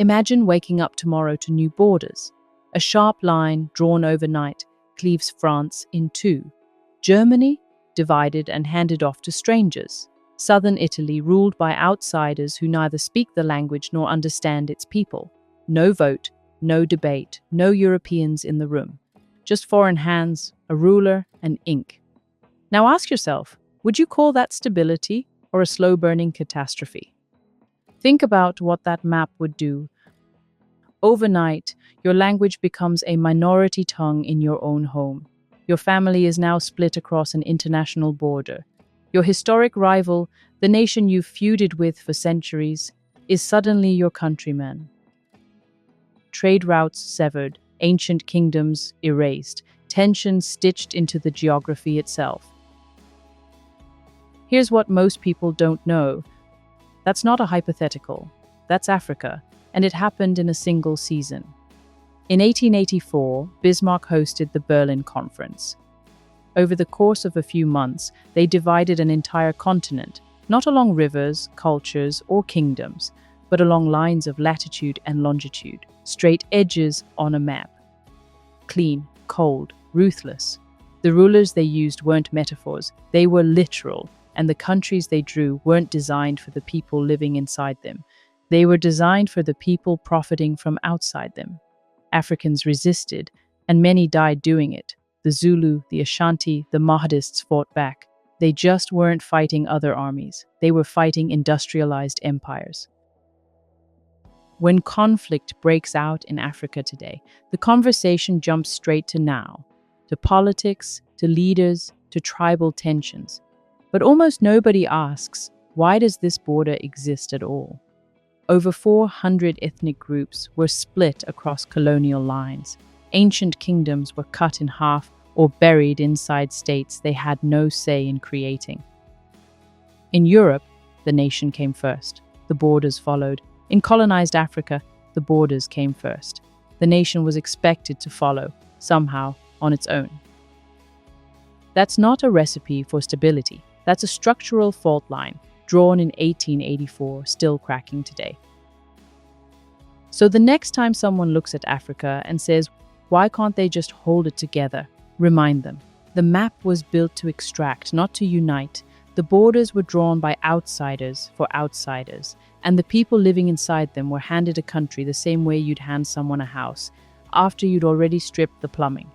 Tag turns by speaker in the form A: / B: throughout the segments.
A: Imagine waking up tomorrow to new borders. A sharp line drawn overnight cleaves France in two. Germany, divided and handed off to strangers. Southern Italy, ruled by outsiders who neither speak the language nor understand its people. No vote, no debate, no Europeans in the room. Just foreign hands, a ruler, and ink. Now ask yourself, would you call that stability or a slow-burning catastrophe? Think about what that map would do. Overnight, your language becomes a minority tongue in your own home. Your family is now split across an international border. Your historic rival, the nation you've feuded with for centuries, is suddenly your countryman. Trade routes severed, ancient kingdoms erased, tensions stitched into the geography itself. Here's what most people don't know. That's not a hypothetical. That's Africa, and it happened in a single season. In 1884, Bismarck hosted the Berlin Conference. Over the course of a few months, they divided an entire continent, not along rivers, cultures, or kingdoms, but along lines of latitude and longitude, straight edges on a map. Clean, cold, ruthless. The rulers they used weren't metaphors, they were literal, and the countries they drew weren't designed for the people living inside them. They were designed for the people profiting from outside them. Africans resisted, and many died doing it. The Zulu, the Ashanti, the Mahdists fought back. They just weren't fighting other armies. They were fighting industrialized empires. When conflict breaks out in Africa today, the conversation jumps straight to now, to politics, to leaders, to tribal tensions. But almost nobody asks, why does this border exist at all? Over 400 ethnic groups were split across colonial lines. Ancient kingdoms were cut in half or buried inside states they had no say in creating. In Europe, the nation came first. The borders followed. In colonized Africa, the borders came first. The nation was expected to follow, somehow, on its own. That's not a recipe for stability. That's a structural fault line, drawn in 1884, still cracking today. So the next time someone looks at Africa and says, why can't they just hold it together? Remind them. The map was built to extract, not to unite. The borders were drawn by outsiders for outsiders, and the people living inside them were handed a country the same way you'd hand someone a house, after you'd already stripped the plumbing.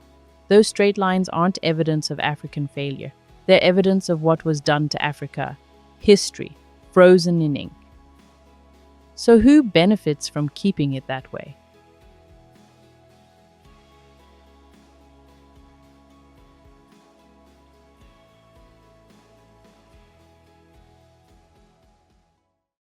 A: Those straight lines aren't evidence of African failure. They're evidence of what was done to Africa. History, frozen in ink. So who benefits from keeping it that way?